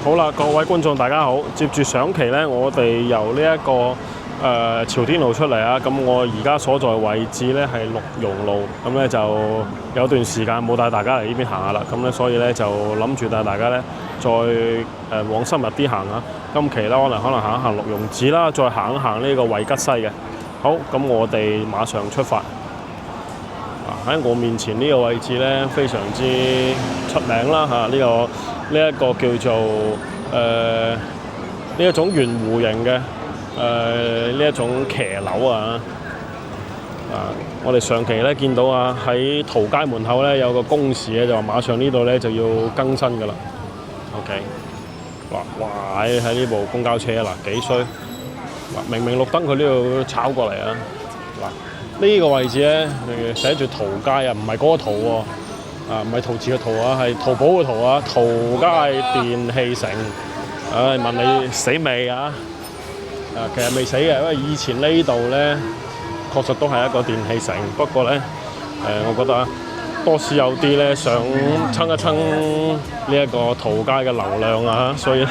好啦，各位觀眾大家好，接住上期呢，我哋由呢、一個朝天路出嚟啊，咁我而家所在位置呢係綠榕路，咁呢就有段時間冇帶大家嚟呢邊行下啦，咁呢所以呢就諗住帶大家呢再往深入啲行啊。今期呢可能行一行綠榕寺啦，再行一行呢個惠吉西嘅。好，咁我哋馬上出發。喺我面前呢個位置呢，非常之出名啦嚇，呢一個叫做呢一種圓弧形嘅呢一種騎樓啊。我哋上期呢見到啊，喺桃街門口呢有個公示咧，就話馬上呢度呢就要更新㗎啦。OK， 哇喺呢部公交車嗱幾衰，明明綠燈佢呢度炒過嚟啊！嗱呢個位置呢，寫住桃街啊，唔係嗰個桃喎。唔係陶瓷嘅陶啊，係淘寶嘅淘啊，桃街電器城。問你死未啊？其實未死嘅，因為以前呢度呢，確實都係一個電器城。不過呢，我覺得啊，多士有啲呢想蹭一蹭呢一個桃街嘅流量啊，所以呢，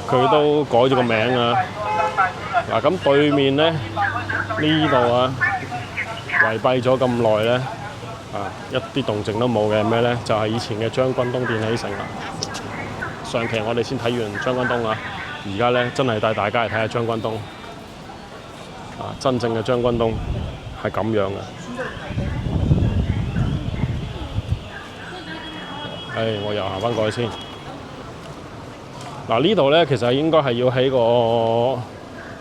佢都改咗個名啊。咁對面呢，呢度啊，圍蔽咗咁耐呢。一啲動靜都冇嘅咩呢？就係以前嘅將軍東電器城啦。上期我哋先睇完將軍東啊，而家呢，真係帶大家嚟睇下將軍東。真正嘅將軍東係咁樣嘅。我又行翻過去先。呢度呢，其實應該係要起個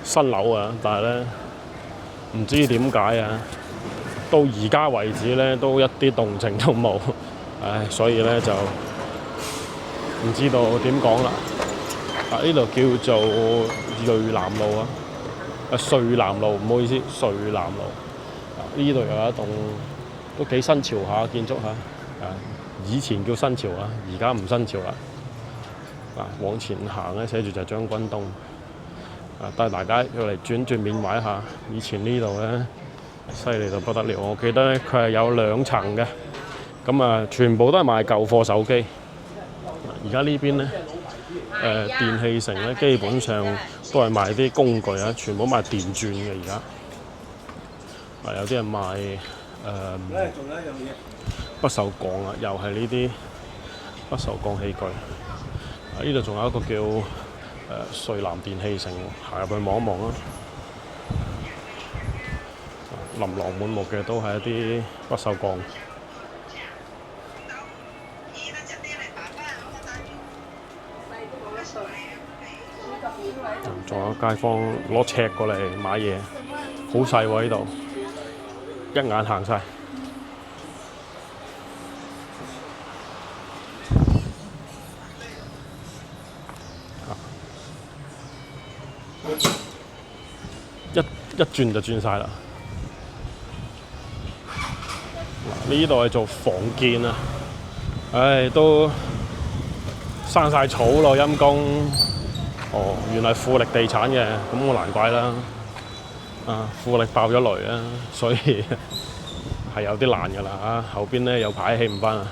新樓啊，但係呢，唔知點解啊。到而家為止呢，都一啲動靜都冇，所以呢，就唔知道點講啦。呢度叫做瑞南路啊，瑞南路，唔好意思，瑞南路。呢度有一棟都幾新潮下建築嚇，以前叫新潮啊，而家唔新潮啦。往前行呢，寫住就係將軍東。帶大家要嚟轉緬懷一下，以前呢度呢。犀利到不得了！我記得咧，佢係有2層嘅，咁全部都係賣舊貨手機。而家呢邊咧，電器城咧，基本上都係賣啲工具啊，全部賣電鑽嘅而家。有啲人賣不鏽鋼啊，又係呢啲不鏽鋼器具。呢度仲有一個叫瑞南電器城，行入去望一望啦。琳琅滿目嘅都係一啲不鏽鋼。仲有街坊攞尺過嚟買嘢，好細喎呢度，一眼行晒。一轉就轉晒啦。呢度係做房建啊，都生晒草咯，陰公。原來富力地產嘅，咁我難怪啦。富力爆咗雷啊，所以係有啲難㗎啦。後邊呢有排起唔返啊。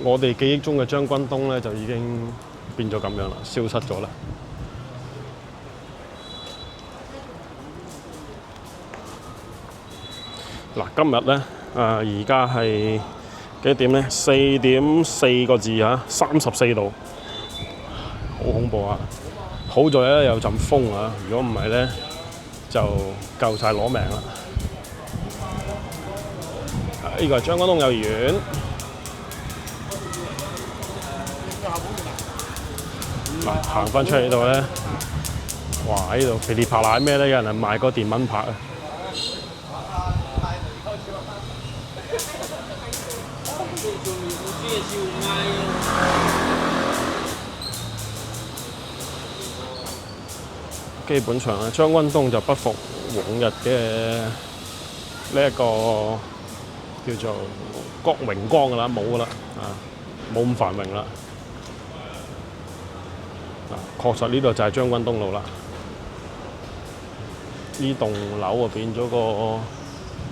我哋記憶中嘅將軍東呢，就已經變咗咁樣啦，消失咗啦。今日呢，而家係幾點呢？4點4個字啊，34度，好恐怖啊！好在呢有陣風啊，如果唔係呢，就夠晒攞命啦。呢個係將軍東幼兒園。行翻出嚟呢度呢，哇！呢度噼里啪啦咩呢？有人賣個電蚊拍啊！基本上咧，將軍東就不復往日嘅呢一個叫做國榮光㗎啦，冇㗎啦，冇咁繁榮啦。確實呢度就係將軍東路啦。呢棟樓啊變咗個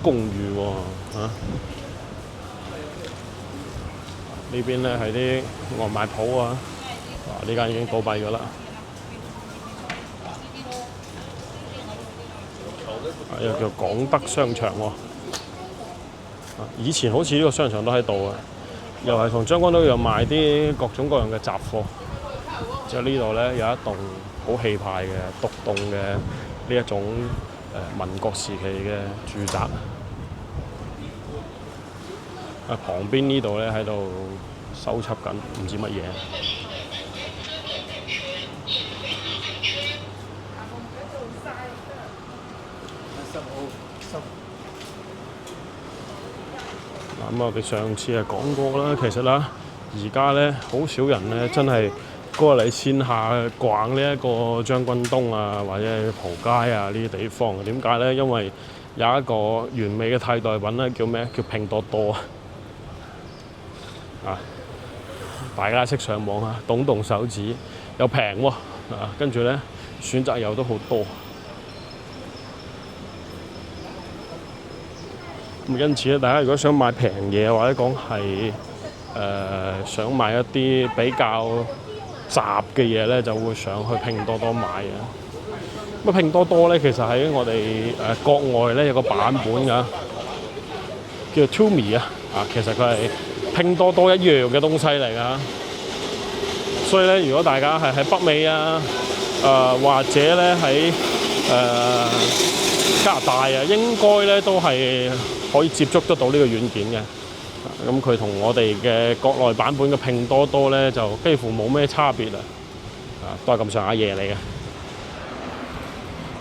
公寓喎，呢邊咧係啲外賣鋪啊，呢間已經倒閉咗啦。又叫廣德商場喎。以前好似呢個商場都喺度啊，又係同將軍澳有賣啲各種各樣嘅雜貨。之後呢度咧有一棟好氣派嘅獨棟嘅呢一種民國時期嘅住宅。旁邊呢度咧喺度修葺緊唔知乜嘢。咁我哋上次係講過啦，其實啦，而家咧好少人咧真係過嚟線下逛呢一個將軍東啊，或者係蒲街啊呢啲地方。點解咧？因為有一個完美嘅替代品咧，叫咩？叫拼多多啊！大家識上網啊，動手指又平喎啊，跟住咧選擇又都好多。咁因此咧，大家如果想買平嘢或者講係想買一啲比較雜嘅嘢咧，就會上去拼多多買嘅。咁拼多多咧，其實喺我哋國外咧有個版本㗎，叫 Tumi 啊，其實佢係拼多多一樣嘅東西嚟㗎。所以咧，如果大家係喺北美啊，或者咧喺加拿大啊，應該咧都係可以接觸得到呢個軟件嘅。咁佢同我哋嘅國內版本嘅拼多多咧，就幾乎冇咩差別啊！都係咁上下嘢嚟嘅。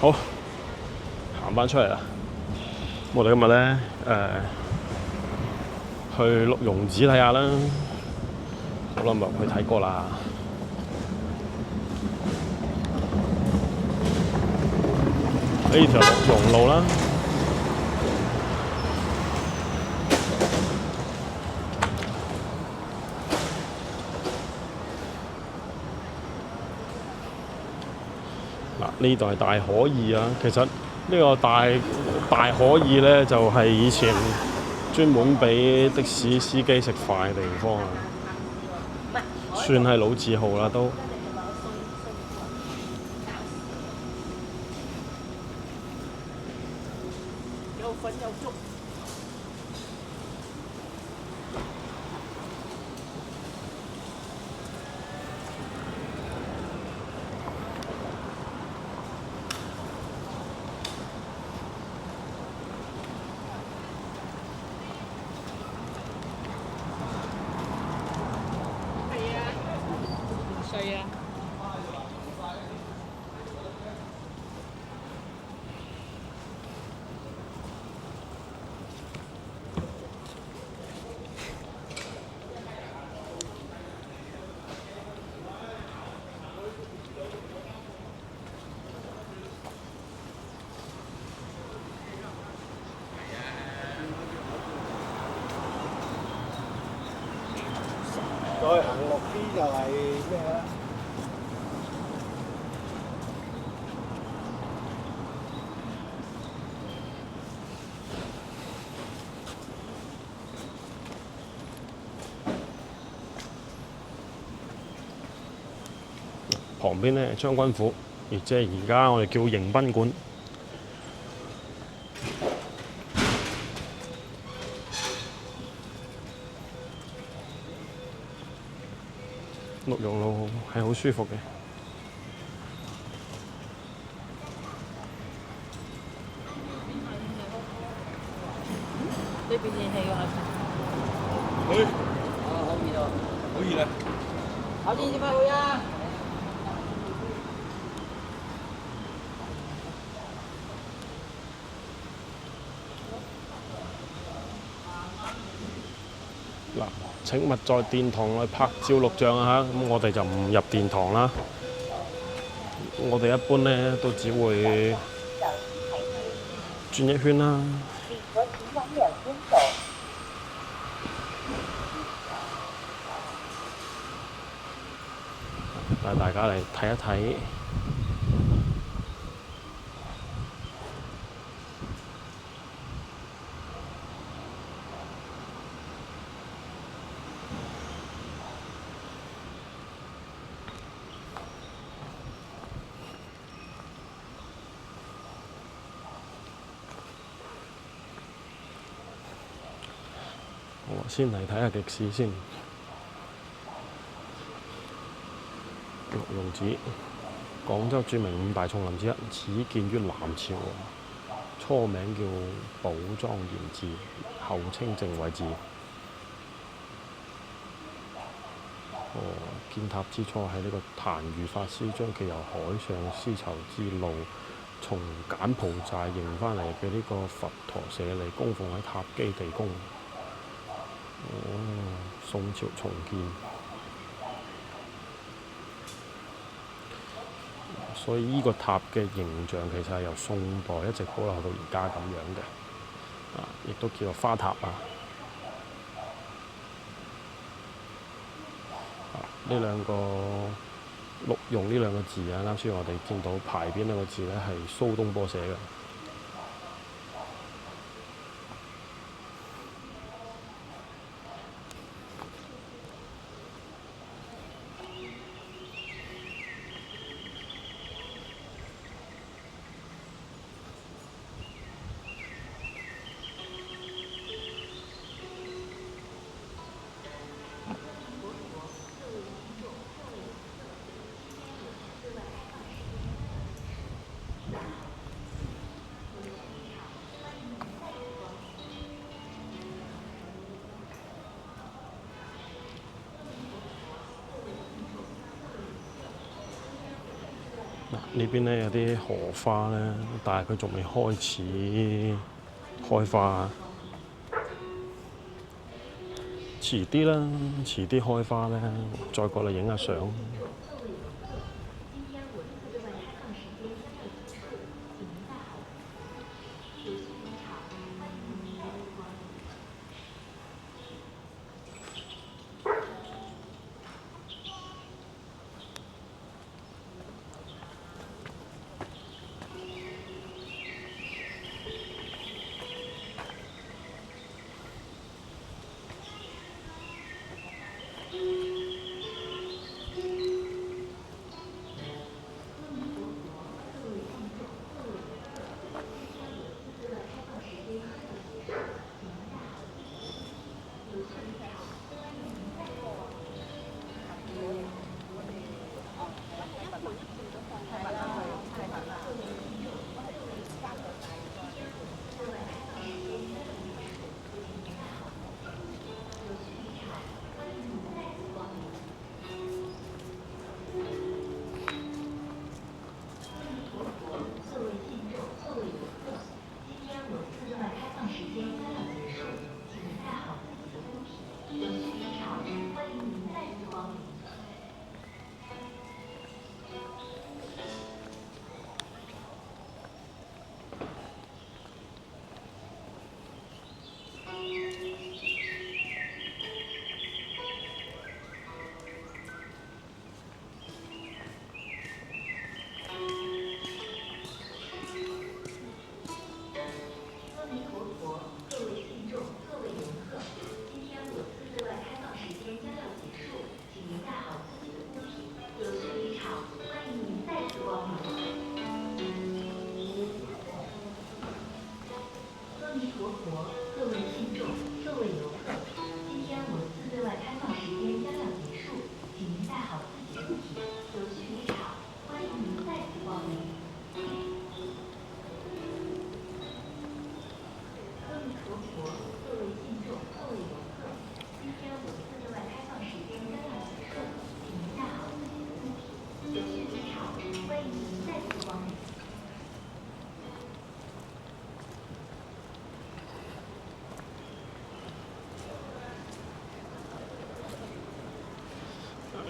好，行翻出嚟啦。我哋今日咧去鹿茸寺睇下啦。好耐冇去睇過啦。呢條鹿茸路啦。呢度係大可兒啊！其實呢個大可兒咧，就係以前專門俾的士司機食飯嘅地方啊，算係老字號啦都。有粉有粥。再行落啲就係咩咧？旁邊咧將軍府，亦即係而家我哋叫迎賓館。鹿茸路係好舒服嘅。呢邊熱氣㗎係。去。啊，好熱啊！好熱啊！好熱點解會啊？嗱，請勿在殿堂內拍照錄像啊！咁我哋就唔入殿堂啦。我哋一般咧都只會轉一圈啦。帶大家嚟睇一睇。我先嚟睇下歷史先。六榕寺，廣州著名五大叢林之一，始建於南朝，初名叫寶莊嚴寺，後稱正位寺。建塔之初係呢個曇如法師將其由海上絲綢之路從柬埔寨迎翻嚟嘅呢個佛陀舍利供奉喺塔基地宮。宋朝重建，所以呢個塔嘅形象其實係由宋代一直保留到而家咁樣嘅，亦都叫做花塔啊。呢兩個鹿茸呢兩個字啊，啱先我哋見到牌邊兩個字咧係蘇東坡寫嘅。呢邊咧有啲荷花咧，但係佢仲未開始開花，遲啲啦，遲啲開花咧，再過嚟影下相。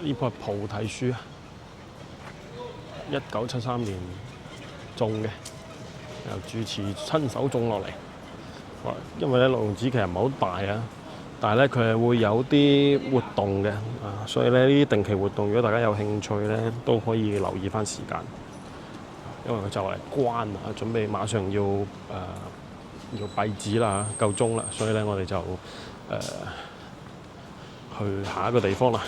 呢棵係菩提樹啊，1973年種嘅，由住持親手種落嚟。因為咧六榕寺其實唔係好大啊，但係咧佢係會有啲活動嘅啊，所以咧呢啲定期活動，如果大家有興趣咧，都可以留意返時間，因為佢就嚟關啊，準備馬上要要閉寺啦，夠鐘啦，所以咧我哋就去下一個地方啦。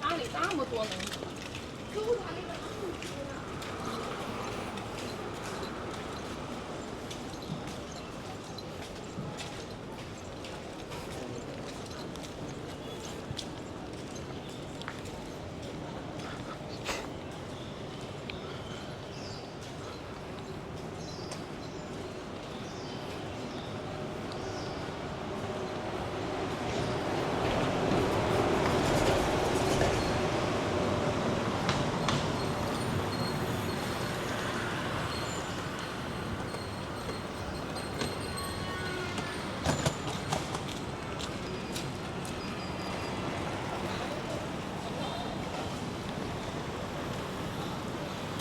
哪里那么多呢？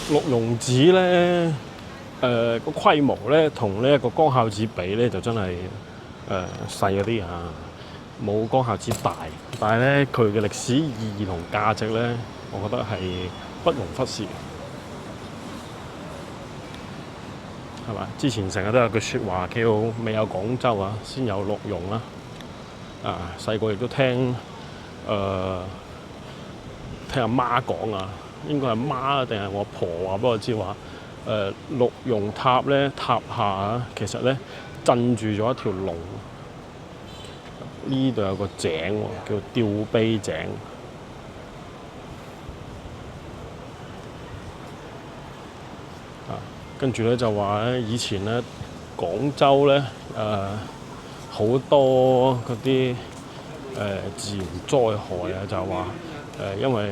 鹿茸紙咧，個規模咧同呢一個光孝紙比咧就真係細嗰啲啊，冇光孝紙大，但係咧佢嘅歷史意義同價值咧，我覺得係不容忽視嘅，係嘛？之前成日都有句説話叫未有廣州啊，先有鹿茸啦。啊，細個亦都聽聽阿媽講啊。應該係媽定係我婆話俾我知話，鹿茸塔咧塔下啊，其實咧鎮住咗一條龍。呢度有個井喎，叫吊碑井。啊，跟住咧就話咧，以前咧廣州咧好多嗰啲自然災害啊，就話因為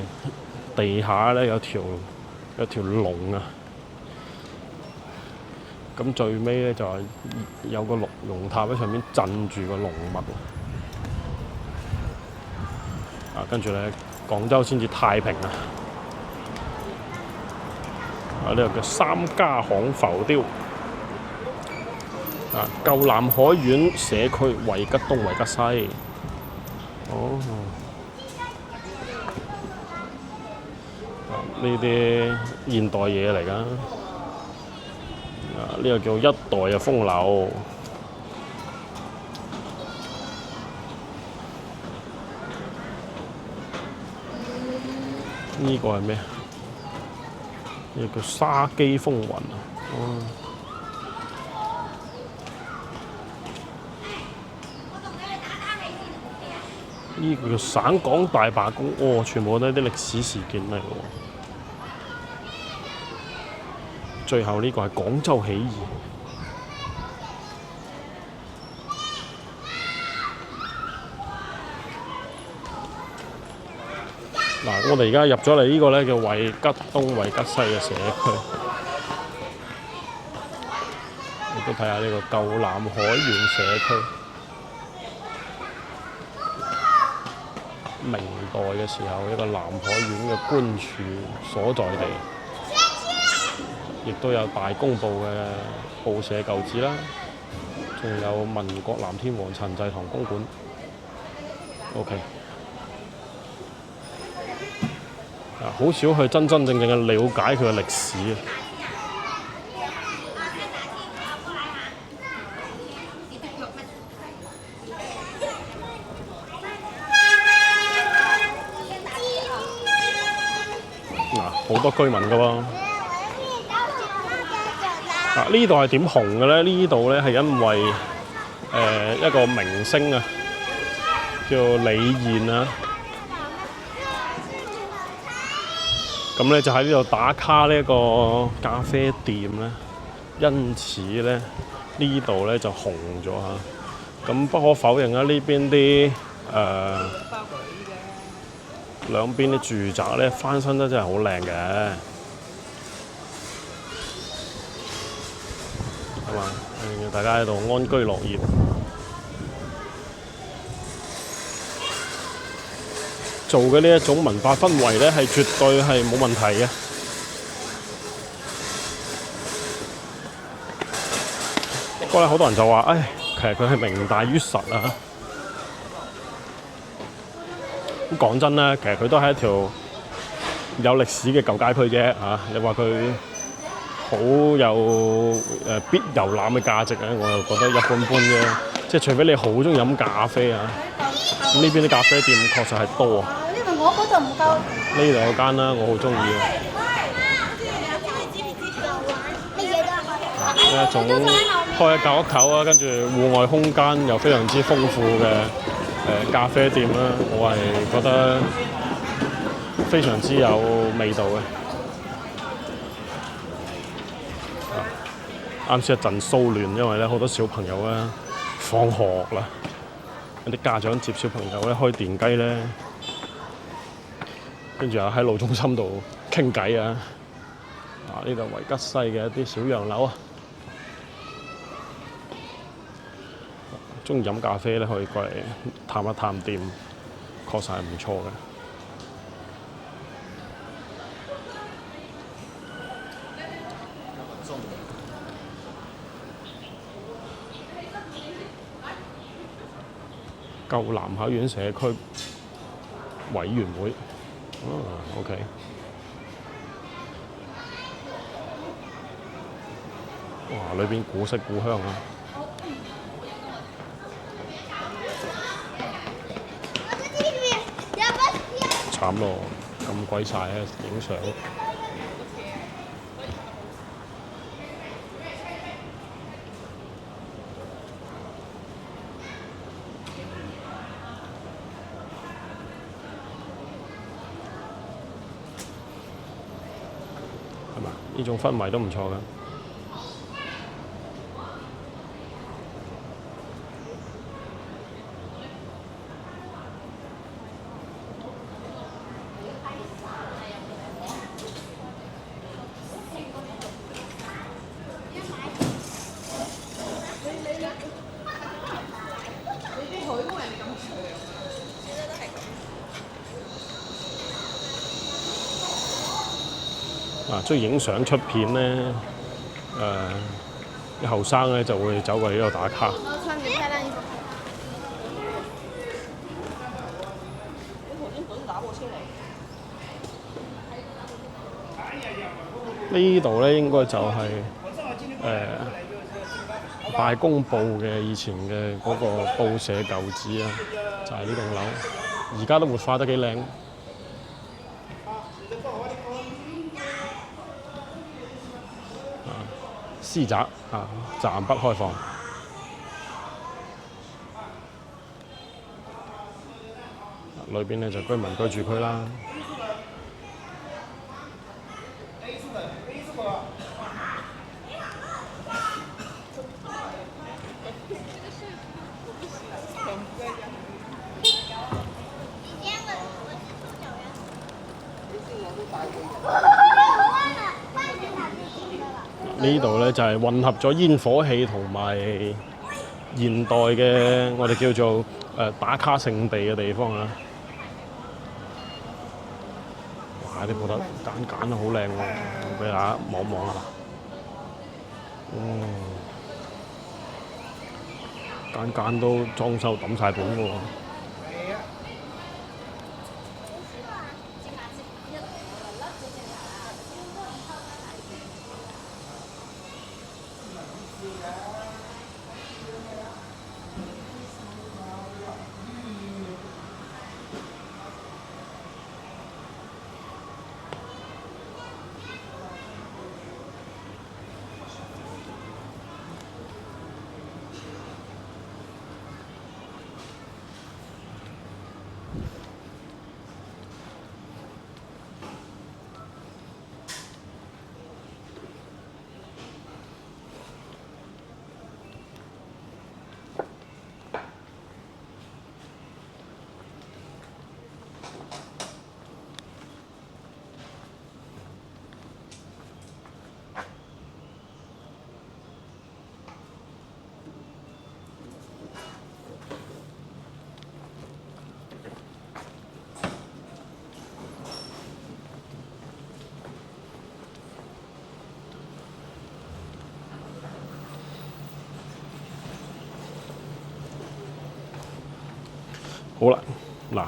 地下咧有條龍啊，咁最尾咧就係有個鹿茸塔喺上面鎮住個龍脈啊，跟住咧廣州先至太平啊！啊，呢個叫三家巷浮雕啊，舊南海縣社區惠吉東、惠吉西。哦。呢啲現代嘢嚟㗎，啊呢個叫一代嘅風流，呢個係咩？呢個叫沙基風雲啊！哦，呢個叫省港大罷工，哦，全部都係啲歷史事件嚟㗎喎。最後呢個係廣州起義。嗱，我哋而家入咗嚟呢個咧叫惠吉東、惠吉西嘅社區，亦都睇下呢個舊南海縣社區。明代嘅時候，一個南海縣嘅官署所在地。亦都有大公報嘅報社舊址啦，仲有民國南天王陳濟棠公館。OK， 啊，好少去真正嘅了解佢嘅歷史啊。嗱，好多居民㗎喎。啊！呢度係點紅嘅咧？呢度咧係因為一個明星啊，叫李現啊。咁咧就喺呢度打卡呢一個咖啡店咧，因此咧呢度咧就紅咗嚇。咁不可否認啊，呢邊啲兩邊啲住宅咧翻新得真係好靚嘅。要大家喺度安居樂業，做嘅呢一種文化氛圍咧，係絕對係冇問題嘅。不過咧，好多人就話，唉，其實佢係名大於實啊。咁講真啦，其實佢都係一條有歷史嘅舊街區啫嚇。你話佢好有必遊覽嘅價值咧，我又覺得一般般啫。即係除非你好中意飲咖啡啊，咁呢邊啲咖啡店確實係多啊。因為我嗰度唔夠。呢度有間啦，我好中意啊。一種開一間屋口啊，跟住戶外空間又非常之豐富嘅咖啡店啦，我係覺得非常之有味道嘅。啱先一陣騷亂，因為咧好多小朋友咧放學啦，有啲家長接小朋友咧開電雞咧，跟住又喺路中心度傾偈啊！呢度維吉西嘅一啲小洋樓啊，中意飲咖啡咧可以過嚟探一探店，確實係唔錯嘅。舊南考院社區委員會，OK。哇！裏邊古色古香啊！慘咯，咁鬼晒啊！影相。係嘛？呢種氛圍都唔錯㗎。中意影相出片咧，啲後生咧就會走過嚟呢度打卡。呢度咧應該就係大公報嘅以前嘅嗰個報社舊址啊，就係呢棟樓，而家都活化得幾靚。私宅啊，暫不開放。裏邊咧就居民居住區啦。呢度咧就係混合咗煙火氣同埋現代嘅我哋叫做打卡聖地嘅地方啊！哇！啲鋪頭間都好靚喎，俾大家望望啊！間都裝修揼晒本喎。好啦，嗱，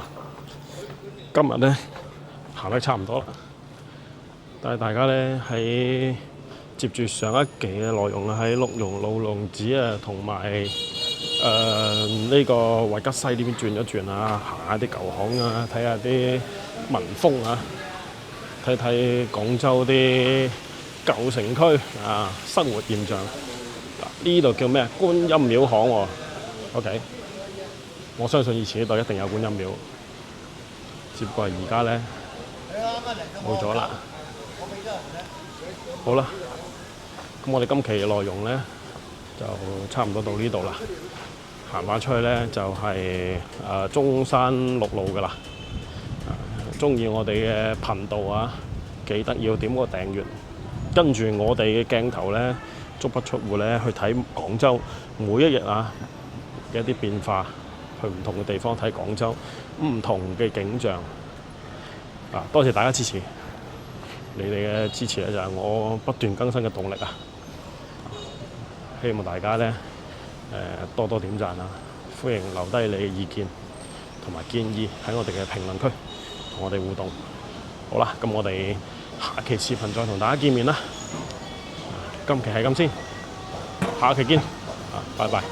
今日咧行得差唔多啦，但係大家咧喺接住上一期嘅內容喺鹿茸老龍寺啊，同埋呢個維吉西呢邊轉一轉啊，行下啲舊巷啊，睇下啲民風啊，睇睇廣州啲舊城區啊生活現象。呢度叫咩？觀音廟巷喎。OK， 我相信以前呢度一定有觀音廟，只不過係而家咧冇咗啦。好啦，咁我哋今期嘅內容咧就差唔多到呢度啦。行翻出去咧就係中山六路噶啦。中意我哋嘅頻道啊，記得要點個訂閱。跟住我哋嘅鏡頭咧，足不出戶咧去睇廣州每一日啊嘅一啲變化，去唔同嘅地方睇廣州唔同嘅景象。多謝大家支持，你哋嘅支持咧就係我不斷更新嘅動力啊！希望大家咧多多點讚啊！歡迎留低你嘅意見同埋建議喺我哋嘅評論區同我哋互動。好啦，咁我哋下期視頻再同大家見面啦。今期係咁先，下期見。拜拜。